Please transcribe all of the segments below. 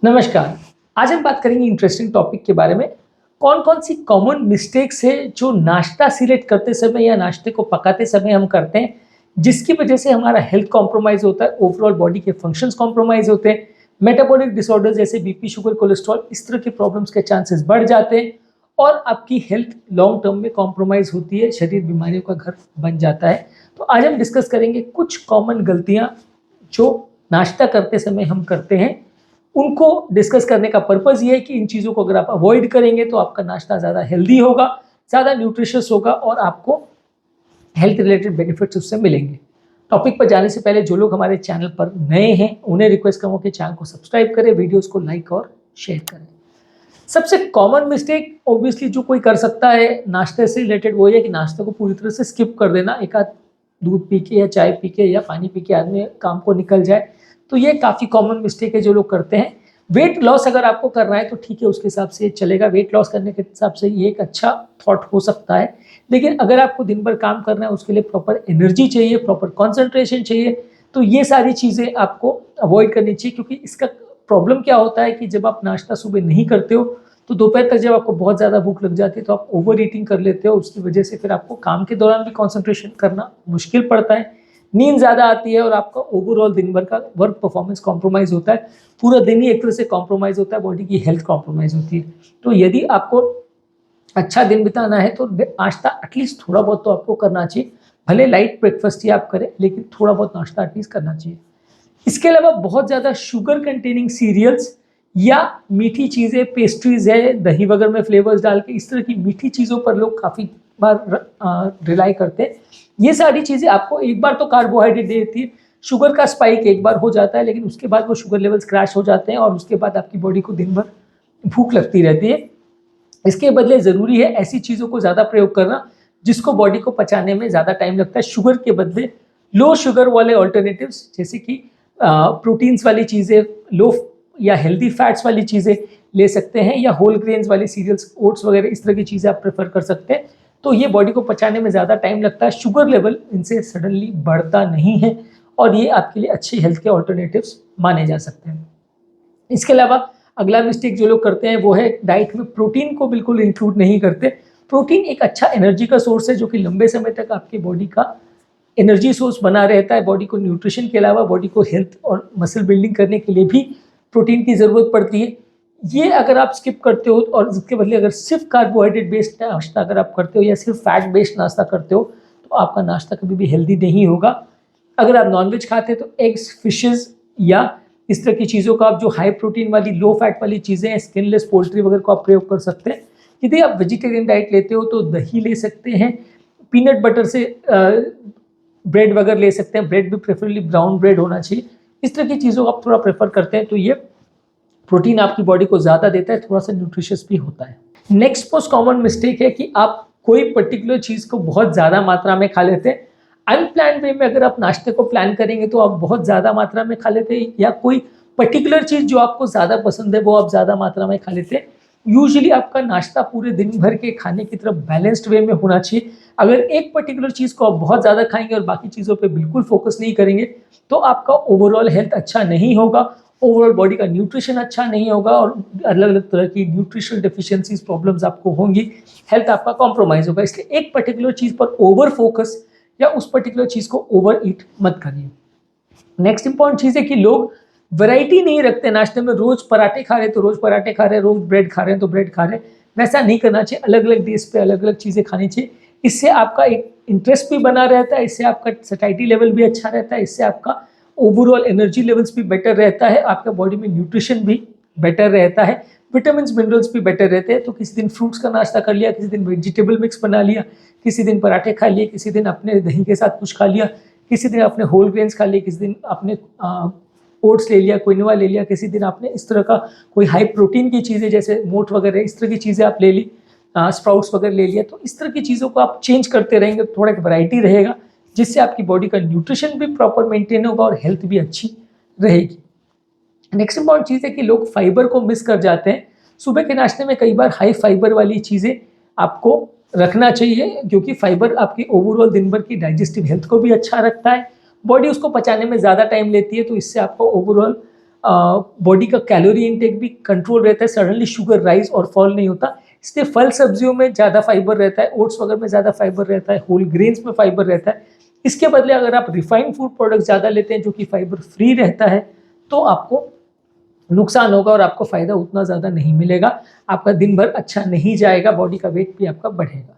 नमस्कार। आज हम बात करेंगे इंटरेस्टिंग टॉपिक के बारे में। कौन-कौन सी कॉमन मिस्टेक्स है जो नाश्ता सिलेक्ट करते समय या नाश्ते को पकाते समय हम करते हैं, जिसकी वजह से हमारा हेल्थ कॉम्प्रोमाइज़ होता है, ओवरऑल बॉडी के फंक्शंस कॉम्प्रोमाइज़ होते हैं, मेटाबॉलिक डिसऑर्डर्स जैसे बीपी, शुगर, कोलेस्ट्रॉल इस तरह के प्रॉब्लम्स के चांसेस बढ़ जाते हैं और आपकी हेल्थ लॉन्ग टर्म में कॉम्प्रोमाइज़ होती है, शरीर बीमारियों का घर बन जाता है। तो आज हम डिस्कस करेंगे कुछ कॉमन गलतियाँ जो नाश्ता करते समय हम करते हैं। उनको डिस्कस करने का पर्पज़ ये है कि इन चीज़ों को अगर आप अवॉइड करेंगे तो आपका नाश्ता ज़्यादा हेल्दी होगा, ज़्यादा न्यूट्रिशियस होगा और आपको हेल्थ रिलेटेड बेनिफिट्स उससे मिलेंगे। टॉपिक पर जाने से पहले जो लोग हमारे चैनल पर नए हैं उन्हें रिक्वेस्ट करूँगा कि चैनल को सब्सक्राइब करें, वीडियोज़ को लाइक और शेयर करें। सबसे कॉमन मिस्टेक ऑब्वियसली जो कोई कर सकता है नाश्ते से रिलेटेड वो ये है कि नाश्ते को पूरी तरह से स्किप कर देना, एक आध दूध पी के या चाय पी के या पानी पी के आदमी काम को निकल जाए, तो ये काफ़ी कॉमन मिस्टेक है जो लोग करते हैं। वेट लॉस अगर आपको करना है तो ठीक है, उसके हिसाब से चलेगा, वेट लॉस करने के हिसाब से ये एक अच्छा थॉट हो सकता है। लेकिन अगर आपको दिन भर काम करना है, उसके लिए प्रॉपर एनर्जी चाहिए, प्रॉपर कॉन्संट्रेशन चाहिए, तो ये सारी चीज़ें आपको अवॉइड करनी चाहिए। क्योंकि इसका प्रॉब्लम क्या होता है कि जब आप नाश्ता सुबह नहीं करते हो तो दोपहर तक जब आपको बहुत ज़्यादा भूख लग जाती है तो आप ओवर ईटिंग कर लेते हो, उसकी वजह से फिर आपको काम के दौरान भी कॉन्सेंट्रेशन करना मुश्किल पड़ता है, नींद ज़्यादा आती है और आपका ओवरऑल दिन भर का वर्क परफॉर्मेंस कॉम्प्रोमाइज़ होता है। पूरा दिन ही एक तरह से कॉम्प्रोमाइज़ होता है, बॉडी की हेल्थ कॉम्प्रोमाइज़ होती है। तो यदि आपको अच्छा दिन बिताना है तो नाश्ता एटलीस्ट थोड़ा बहुत तो आपको करना चाहिए। भले लाइट ब्रेकफास्ट ही आप करें, लेकिन थोड़ा बहुत नाश्ता एटलीस्ट करना चाहिए। इसके अलावा बहुत ज़्यादा शुगर कंटेनिंग सीरियल्स या मीठी चीज़ें, पेस्ट्रीज़ है, दही वगैरह में फ्लेवर्स डाल के इस तरह की मीठी चीज़ों पर लोग काफ़ी बार रिलाई करते हैं। ये सारी चीज़ें आपको एक बार तो कार्बोहाइड्रेट दे देती है, शुगर का स्पाइक एक बार हो जाता है, लेकिन उसके बाद वो शुगर लेवल्स क्रैश हो जाते हैं और उसके बाद आपकी बॉडी को दिन भर भूख लगती रहती है। इसके बदले ज़रूरी है ऐसी चीज़ों को ज़्यादा प्रयोग करना जिसको बॉडी को पचाने में ज़्यादा टाइम लगता है। शुगर के बदले लो शुगर वाले ऑल्टरनेटिव्स जैसे कि प्रोटीन्स वाली चीज़ें, लो या हेल्दी फैट्स वाली चीज़ें ले सकते हैं, या होल ग्रेन्स वाली सीरियल्स, ओट्स वगैरह इस तरह की चीज़ें आप प्रेफर कर सकते हैं। तो ये बॉडी को पचाने में ज़्यादा टाइम लगता है, शुगर लेवल इनसे सडनली बढ़ता नहीं है और ये आपके लिए अच्छी हेल्थ के ऑल्टरनेटिव्स माने जा सकते हैं। इसके अलावा अगला मिस्टेक जो लोग करते हैं वो है डाइट में प्रोटीन को बिल्कुल इंक्लूड नहीं करते। प्रोटीन एक अच्छा एनर्जी का सोर्स है जो कि लंबे समय तक आपकी बॉडी का एनर्जी सोर्स बना रहता है। बॉडी को न्यूट्रिशन के अलावा बॉडी को हेल्थ और मसल बिल्डिंग करने के लिए भी प्रोटीन की ज़रूरत पड़ती है। ये अगर आप स्किप करते हो और इसके बदले अगर सिर्फ कार्बोहाइड्रेट बेस्ड नाश्ता अगर आप करते हो या सिर्फ फैट बेस्ड नाश्ता करते हो तो आपका नाश्ता कभी भी हेल्दी नहीं होगा। अगर आप नॉनवेज खाते हैं तो एग्स, फिशेज़ या इस तरह की चीज़ों का आप जो हाई प्रोटीन वाली, लो फैट वाली चीज़ें हैं, स्किनलेस पोल्ट्री वगैरह को आप प्रयोग कर सकते हैं। यदि आप वेजिटेरियन डाइट लेते हो तो दही ले सकते हैं, पीनट बटर से ब्रेड वगैरह ले सकते हैं। ब्रेड भी प्रेफरेबली ब्राउन ब्रेड होना चाहिए। इस तरह की चीज़ों को आप थोड़ा प्रेफर करते हैं तो ये प्रोटीन आपकी बॉडी को ज़्यादा देता है, थोड़ा सा न्यूट्रिशियस भी होता है। नेक्स्ट मोस्ट कॉमन मिस्टेक है कि आप कोई पर्टिकुलर चीज़ को बहुत ज़्यादा मात्रा में खा लेते हैं। अनप्लान्ड वे में अगर आप नाश्ते को प्लान करेंगे तो आप बहुत ज़्यादा मात्रा में खा लेते हैं, या कोई पर्टिकुलर चीज़ जो आपको ज़्यादा पसंद है वो आप ज़्यादा मात्रा में खा लेते हैं। यूजुअली आपका नाश्ता पूरे दिन भर के खाने की तरफ बैलेंस्ड वे में होना चाहिए। अगर एक पर्टिकुलर चीज़ को आप बहुत ज़्यादा खाएंगे और बाकी चीज़ों पे बिल्कुल फोकस नहीं करेंगे तो आपका ओवरऑल हेल्थ अच्छा नहीं होगा, ओवरऑल बॉडी का न्यूट्रिशन अच्छा नहीं होगा और अलग अलग तरह की न्यूट्रिशनल डेफिशिएंसीज प्रॉब्लम्स आपको होंगी, हेल्थ आपका कॉम्प्रोमाइज़ होगा। इसलिए एक पर्टिकुलर चीज़ पर ओवर फोकस या उस पर्टिकुलर चीज़ को ओवर ईट मत करिए। नेक्स्ट इंपॉर्टेंट चीज़ है कि लोग वैरायटी नहीं रखते नाश्ते में, रोज़ पराठे खा रहे तो रोज़ पराठे खा रहे, रोज़ ब्रेड खा रहे हैं तो ब्रेड खा रहे। वैसा नहीं करना चाहिए, अलग अलग डेज पे अलग अलग चीज़ें खानी चाहिए। इससे आपका एक इंटरेस्ट भी बना रहता है, इससे आपका सैटिस्फैक्शन लेवल भी अच्छा रहता है, इससे आपका ओवरऑल एनर्जी लेवल्स भी बेटर रहता है, आपका बॉडी में न्यूट्रिशन भी बेटर रहता है, विटामिन मिनरल्स भी बेटर रहते हैं। तो किसी दिन फ्रूट्स का नाश्ता कर लिया, किसी दिन वेजिटेबल मिक्स बना लिया, किसी दिन पराठे खा लिए, किसी दिन अपने दही के साथ कुछ खा लिया, किसी दिन आपने होल ग्रेन्स खा लिए, किसी दिन आपने ओट्स ले लिया, क्विनोआ ले लिया, किसी दिन आपने इस तरह का कोई हाई प्रोटीन की चीज़ें जैसे मोठ वगैरह इस तरह की चीज़ें आप ले ली, स्प्राउट्स वगैरह ले लिया। तो इस तरह की चीज़ों को आप चेंज करते रहेंगे, थोड़ा एक वैरायटी रहेगा जिससे आपकी बॉडी का न्यूट्रिशन भी प्रॉपर मेंटेन होगा और हेल्थ भी अच्छी रहेगी। नेक्स्ट इंपॉर्टेंट चीज़ है कि लोग फाइबर को मिस कर जाते हैं। सुबह के नाश्ते में कई बार हाई फाइबर वाली चीज़ें आपको रखना चाहिए, क्योंकि फाइबर आपकी ओवरऑल दिन भर की डाइजेस्टिव हेल्थ को भी अच्छा रखता है, बॉडी उसको पचाने में ज़्यादा टाइम लेती है, तो इससे आपको ओवरऑल बॉडी का कैलोरी इनटेक भी कंट्रोल रहता है, सडनली शुगर राइज और फॉल नहीं होता। इसलिए फल सब्जियों में ज़्यादा फाइबर रहता है, ओट्स वगैरह में ज़्यादा फाइबर रहता है, होल ग्रेन्स में फाइबर रहता है। इसके बदले अगर आप रिफाइंड फूड प्रोडक्ट ज़्यादा लेते हैं जो कि फाइबर फ्री रहता है तो आपको नुकसान होगा और आपको फ़ायदा उतना ज़्यादा नहीं मिलेगा, आपका दिन भर अच्छा नहीं जाएगा, बॉडी का वेट भी आपका बढ़ेगा।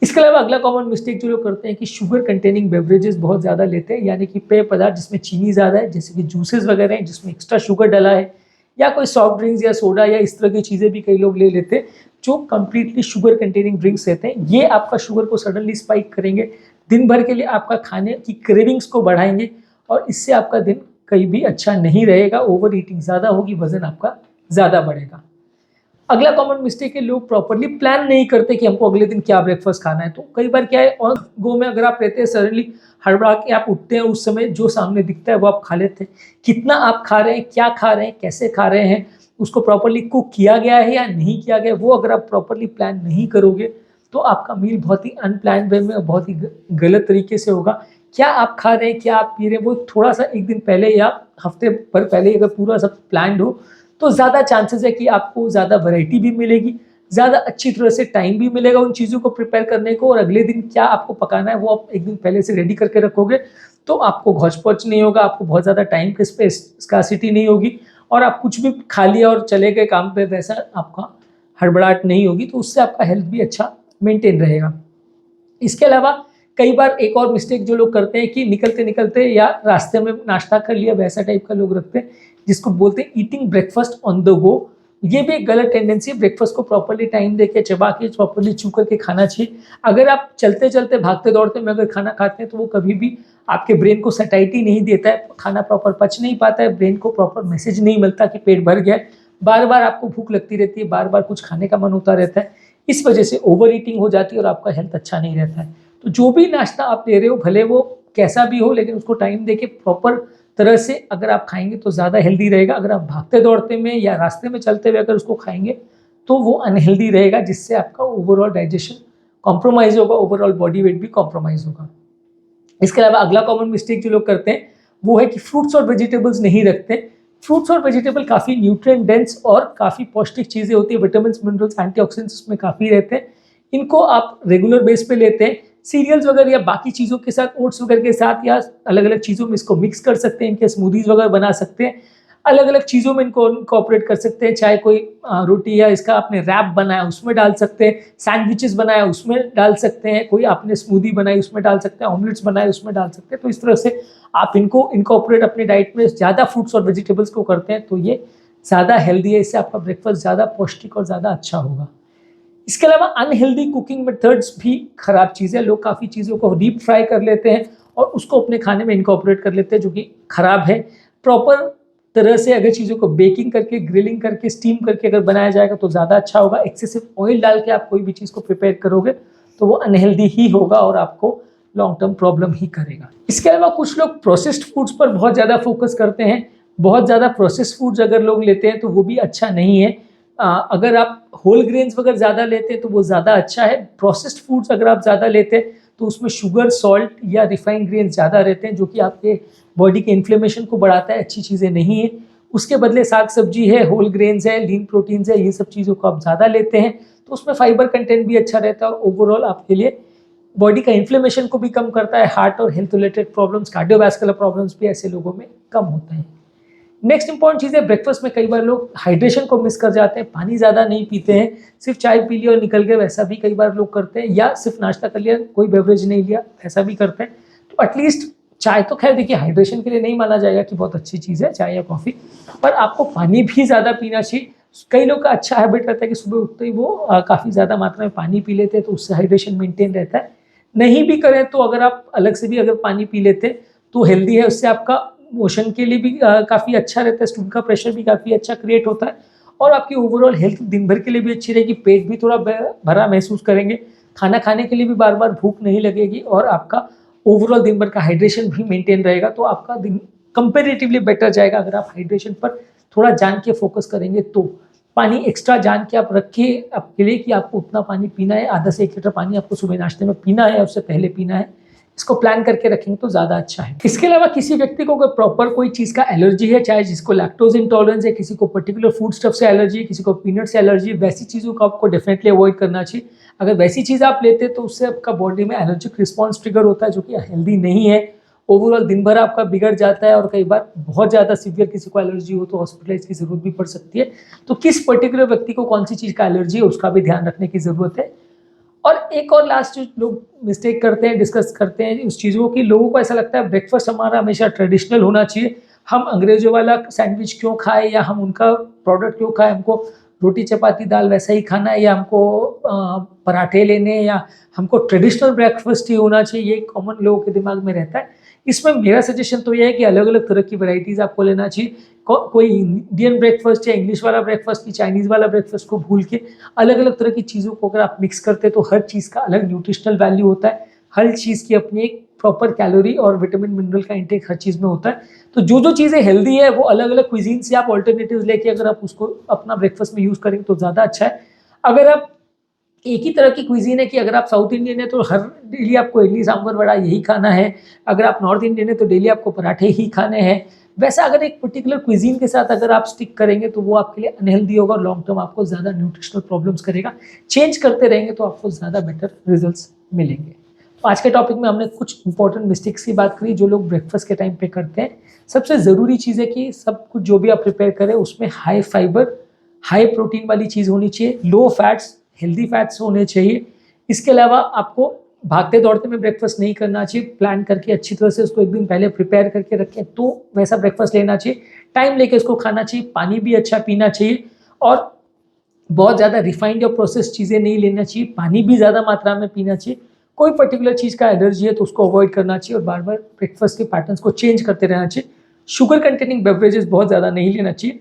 इसके अलावा अगला कॉमन मिस्टेक जो लोग करते हैं कि शुगर कंटेनिंग बेवरेजेस बहुत ज़्यादा लेते हैं, यानी कि पेय पदार्थ जिसमें चीनी ज़्यादा है, जैसे कि जूसेस वगैरह हैं जिसमें एक्स्ट्रा शुगर डला है, या कोई सॉफ्ट ड्रिंक्स या सोडा या इस तरह की चीज़ें भी कई लोग ले लेते हैं जो कंप्लीटली शुगर कंटेनिंग ड्रिंक्स रहते हैं। ये आपका शुगर को सडनली स्पाइक करेंगे, दिन भर के लिए आपका खाने की क्रेविंग्स को बढ़ाएंगे और इससे आपका दिन कहीं भी अच्छा नहीं रहेगा, ओवर ईटिंग ज़्यादा होगी, वजन आपका ज़्यादा बढ़ेगा। अगला कॉमन मिस्टेक है, लोग प्रॉपर्ली प्लान नहीं करते कि हमको अगले दिन क्या ब्रेकफास्ट खाना है। तो कई बार क्या है, ऑन गो में अगर आप रहते हैं, सडनली हड़बड़ा के आप उठते हैं, उस समय जो सामने दिखता है वो आप खा लेते हैं। कितना आप खा रहे हैं, क्या खा रहे हैं, कैसे खा रहे हैं, उसको प्रॉपर्ली कुक किया गया है या नहीं किया गया, वो अगर आप प्रॉपर्ली प्लान नहीं करोगे तो आपका मील बहुत ही अनप्लान्ड वे में और बहुत ही गलत तरीके से होगा। क्या आप खा रहे हैं, क्या आप पी रहे हैं, वो थोड़ा सा एक दिन पहले या हफ्ते भर पहले अगर पूरा सब प्लान्ड हो तो ज़्यादा चांसेस है कि आपको ज़्यादा वैरायटी भी मिलेगी, ज़्यादा अच्छी तरह से टाइम भी मिलेगा उन चीज़ों को प्रिपेयर करने को, और अगले दिन क्या आपको पकाना है वो आप एक दिन पहले से रेडी करके रखोगे तो आपको घौच-पौच नहीं होगा, आपको बहुत ज़्यादा टाइम की स्कार्सिटी नहीं होगी और आप कुछ भी खा लिया और चले गए काम पे, वैसा आपका हड़बड़ाहट नहीं होगी, तो उससे आपका हेल्थ भी अच्छा मेंटेन रहेगा। इसके अलावा कई बार एक और मिस्टेक जो लोग करते हैं कि निकलते-निकलते या रास्ते में नाश्ता कर लिया, वैसा टाइप का लोग रखते हैं जिसको बोलते हैं eating breakfast on the go. ये भी एक गलत टेंडेंसी है। ब्रेकफास्ट को प्रॉपर्ली टाइम देके, चबा के, प्रॉपर्ली चू करके खाना चाहिए। अगर आप चलते-चलते, भागते-दौड़ते में अगर खाना खाते हैं तो वो कभी भी आपके ब्रेन को सैटिस्फैक्शन नहीं देता है, खाना प्रॉपर पच नहीं पाता है, ब्रेन को प्रॉपर मैसेज नहीं मिलता कि पेट भर गया है। बार-बार आपको भूख लगती रहती है, बार-बार कुछ खाने का मन होता रहता है। इस वजह से ओवर ईटिंग हो जाती है और आपका हेल्थ अच्छा नहीं रहता है। तो जो भी नाश्ता आप ले रहे हो, भले वो कैसा भी हो, लेकिन उसको टाइम देके प्रॉपर तरह से अगर आप खाएंगे तो ज़्यादा हेल्दी रहेगा। अगर आप भागते दौड़ते में या रास्ते में चलते हुए अगर उसको खाएंगे तो वो अनहेल्दी रहेगा, जिससे आपका ओवरऑल डाइजेशन कॉम्प्रोमाइज़ होगा, ओवरऑल बॉडी वेट भी कॉम्प्रोमाइज़ होगा। इसके अलावा अगला कॉमन मिस्टेक जो लोग करते हैं वो है कि फ्रूट्स और वेजिटेबल्स नहीं रखते। फ्रूट्स और वेजिटेबल काफ़ी न्यूट्रिएंट डेंस और काफ़ी पौष्टिक चीज़ें होती है, विटामिन, मिनरल्स, एंटीऑक्सीडेंट्स उसमें काफ़ी रहते हैं। इनको आप रेगुलर बेस पे लेते हैं, सीरियल्स वगैरह या बाकी चीज़ों के साथ, ओट्स वगैरह के साथ या अलग-अलग चीज़ों में इसको मिक्स कर सकते हैं, इनके स्मूदीज़ वगैरह बना सकते हैं, अलग-अलग चीज़ों में इनको इनकॉर्पोरेट कर सकते हैं। चाहे कोई रोटी या इसका आपने रैप बनाया उसमें डाल सकते हैं, सैंडविचेस बनाया उसमें डाल सकते हैं, कोई आपने स्मूदी बनाई उसमें डाल सकते हैं, ऑमलेट्स बनाए उसमें डाल सकते हैं। तो इस तरह से आप इनको इनकॉर्पोरेट अपनी डाइट में ज़्यादा फ्रूट्स और वेजिटेबल्स को करते हैं तो ये ज़्यादा हेल्दी है, इससे आपका ब्रेकफास्ट ज़्यादा पौष्टिक और ज़्यादा अच्छा होगा। इसके अलावा अनहेल्दी कुकिंग मेथड्स भी खराब चीज़ है। लोग काफ़ी चीज़ों को डीप फ्राई कर लेते हैं और उसको अपने खाने में इनकॉर्पोरेट कर लेते हैं, जो कि खराब है। प्रॉपर तरह से अगर चीज़ों को बेकिंग करके, ग्रिलिंग करके, स्टीम करके अगर बनाया जाएगा तो ज़्यादा अच्छा होगा। एक्सेसिव ऑयल डाल के आप कोई भी चीज़ को प्रिपेयर करोगे तो वो अनहेल्दी ही होगा और आपको लॉन्ग टर्म प्रॉब्लम ही करेगा। इसके अलावा कुछ लोग प्रोसेस्ड फूड्स पर बहुत ज़्यादा फोकस करते हैं। बहुत ज़्यादा प्रोसेस्ड फूड्स अगर लोग लेते हैं तो वो भी अच्छा नहीं है। अगर आप होल ग्रेन्स वगैरह ज़्यादा लेते हैं तो वो ज़्यादा अच्छा है। प्रोसेस्ड फूड्स अगर आप ज़्यादा लेते हैं तो उसमें शुगर, सॉल्ट या रिफाइंड ग्रेन्स ज़्यादा रहते हैं, जो कि आपके बॉडी के इन्फ्लेमेशन को बढ़ाता है, अच्छी चीज़ें नहीं है। उसके बदले साग सब्जी है, होल ग्रेन्स है, लीन प्रोटीन्स है, ये सब चीज़ों को आप ज़्यादा लेते हैं तो उसमें फाइबर कंटेंट भी अच्छा रहता है और ओवरऑल आपके लिए बॉडी का इन्फ्लेमेशन को भी कम करता है। हार्ट और health related problems, cardiovascular problems भी ऐसे लोगों में कम होते हैं। नेक्स्ट इंपॉर्टेंट चीज़ है, ब्रेकफास्ट में कई बार लोग हाइड्रेशन को मिस कर जाते हैं, पानी ज़्यादा नहीं पीते हैं, सिर्फ चाय पी लिया और निकल गए, वैसा भी कई बार लोग करते हैं, या सिर्फ नाश्ता कर लिया, कोई बेवरेज नहीं लिया, ऐसा भी करते हैं। तो एटलीस्ट चाय तो खैर देखिए हाइड्रेशन के लिए नहीं माना जाएगा कि बहुत अच्छी चीज़ है चाय या कॉफ़ी, पर आपको पानी भी ज़्यादा पीना चाहिए। कई लोग का अच्छा हैबिट रहता है कि सुबह उठते ही वो काफ़ी ज़्यादा मात्रा में पानी पी लेते हैं, तो उससे हाइड्रेशन मेंटेन रहता है। नहीं भी करें तो अगर आप अलग से भी अगर पानी पी लेते तो हेल्दी है, उससे आपका मोशन के लिए भी काफ़ी अच्छा रहता है, स्टूल का प्रेशर भी काफ़ी अच्छा क्रिएट होता है और आपकी ओवरऑल हेल्थ दिन भर के लिए भी अच्छी रहेगी। पेट भी थोड़ा भरा महसूस करेंगे, खाना खाने के लिए भी बार बार भूख नहीं लगेगी और आपका ओवरऑल दिन भर का हाइड्रेशन भी मेंटेन रहेगा, तो आपका दिन कंपेरेटिवली बेटर जाएगा अगर आप हाइड्रेशन पर थोड़ा जान के फोकस करेंगे। तो पानी एक्स्ट्रा जान के आप रखिए आपके लिए कि आपको उतना पानी पीना है, आधा से 1 लीटर पानी आपको सुबह नाश्ते में पीना है, उससे पहले पीना है, इसको प्लान करके रखेंगे तो ज़्यादा अच्छा है। इसके अलावा किसी व्यक्ति को अगर प्रॉपर कोई चीज़ का एलर्जी है, चाहे जिसको लैक्टोज इंटॉलरेंस है, किसी को पर्टिकुलर फूड स्टफ से एलर्जी है, किसी को पीनट से एलर्जी है, वैसी चीज़ों को आपको डेफिनेटली अवॉइड करना चाहिए। अगर वैसी चीज़ आप लेते हैं तो उससे आपका बॉडी में एलर्जिक रिस्पॉन्स ट्रिगर होता है, जो कि हेल्दी नहीं है। ओवरऑल दिन भर आपका बिगड़ जाता है और कई बार बहुत ज़्यादा सीवियर किसी को एलर्जी हो तो हॉस्पिटलाइज की ज़रूरत भी पड़ सकती है। तो किस पर्टिकुलर व्यक्ति को कौन सी चीज़ का एलर्जी है उसका भी ध्यान रखने की ज़रूरत है। और एक और लास्ट जो लोग मिस्टेक करते हैं, डिस्कस करते हैं उस चीज़ों की, लोगों को ऐसा लगता है ब्रेकफास्ट हमारा हमेशा ट्रेडिशनल होना चाहिए, हम अंग्रेजों वाला सैंडविच क्यों खाएं या हम उनका प्रोडक्ट क्यों खाएं, हमको रोटी चपाती दाल वैसा ही खाना है या हमको पराठे लेने या हमको ट्रेडिशनल ब्रेकफास्ट ही होना चाहिए, ये कॉमन लोगों के दिमाग में रहता है। इसमें मेरा सजेशन तो ये है कि अलग अलग तरह की वैरायटीज़ आपको लेना चाहिए। कोई इंडियन ब्रेकफास्ट या इंग्लिश वाला ब्रेकफास्ट या चाइनीज़ वाला ब्रेकफास्ट को भूल के अलग अलग तरह की चीज़ों को अगर आप मिक्स करते हैं तो हर चीज़ का अलग न्यूट्रिशनल वैल्यू होता है, हर चीज़ की अपनी एक प्रॉपर कैलोरी और विटामिन मिनरल का इंटेक हर चीज़ में होता है। तो जो जो चीज़ें हेल्दी है वो अलग अलग क्विजीन से आप ऑल्टरनेटिव्स लेके अगर आप उसको अपना ब्रेकफास्ट में यूज़ करेंगे तो ज़्यादा अच्छा है। अगर आप एक ही तरह की क्विजीन है कि अगर आप साउथ इंडियन है तो हर डेली आपको इडली सांभर वड़ा यही खाना है, अगर आप नॉर्थ इंडियन है तो डेली आपको पराठे ही खाने हैं, वैसा अगर एक पर्टिकुलर क्विजीन के साथ अगर आप स्टिक करेंगे तो वो आपके लिए अनहेल्दी होगा और लॉन्ग टर्म आपको ज़्यादा न्यूट्रिशनल प्रॉब्लम्स करेगा। चेंज करते रहेंगे तो आपको ज़्यादा बेटर रिजल्ट्स मिलेंगे। तो आज के टॉपिक में हमने कुछ इंपॉर्टेंट मिस्टेक्स की बात करी जो लोग ब्रेकफास्ट के टाइम पे करते हैं। सबसे ज़रूरी चीज़ है कि सब कुछ जो भी आप प्रिपेयर करें उसमें हाई फाइबर, हाई प्रोटीन वाली चीज़ होनी चाहिए, लो फैट्स, हेल्दी फैट्स होने चाहिए। इसके अलावा आपको भागते दौड़ते में ब्रेकफास्ट नहीं करना चाहिए, प्लान करके अच्छी तरह से उसको एक दिन पहले प्रिपेयर करके रखें तो वैसा ब्रेकफास्ट लेना चाहिए, टाइम लेके उसको खाना चाहिए, पानी भी अच्छा पीना चाहिए और बहुत ज़्यादा रिफाइंड या प्रोसेस चीज़ें नहीं लेना चाहिए, पानी भी ज़्यादा मात्रा में पीना चाहिए। कोई पर्टिकुलर चीज़ का एलर्जी है तो उसको अवॉइड करना चाहिए और बार बार ब्रेकफास्ट के पैटर्न्स को चेंज करते रहना चाहिए। शुगर कंटेनिंग बेवरेजेस बहुत ज़्यादा नहीं लेना चाहिए,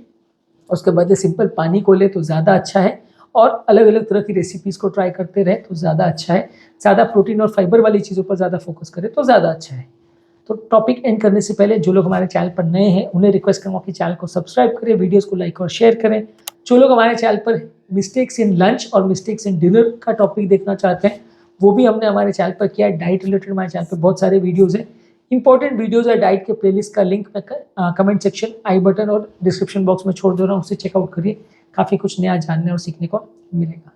उसके बाद सिंपल पानी को ले तो ज़्यादा अच्छा है और अलग अलग तरह की रेसिपीज़ को ट्राई करते रहे तो ज़्यादा अच्छा है। ज़्यादा प्रोटीन और फाइबर वाली चीज़ों पर ज़्यादा फोकस करें तो ज़्यादा अच्छा है। तो टॉपिक एंड करने से पहले जो लोग हमारे चैनल पर नए हैं उन्हें रिक्वेस्ट करूँगा कि चैनल को सब्सक्राइब करें, वीडियोस को लाइक और शेयर करें। जो लोग हमारे चैनल पर मिस्टेक्स इन लंच और मिस्टेक्स इन डिनर का टॉपिक देखना चाहते हैं वो भी हमने हमारे चैनल पर किया है। डाइट रिलेटेड हमारे चैनल पर बहुत सारे वीडियोज़ हैं, इंपॉर्टेंट वीडियोज़ है डाइट के प्लेलिस्ट का लिंक मैं कमेंट सेक्शन, आई बटन और डिस्क्रिप्शन बॉक्स में छोड़ दे रहा हूँ, उससे चेकआउट करिए, काफ़ी कुछ नया जानने और सीखने को मिलेगा।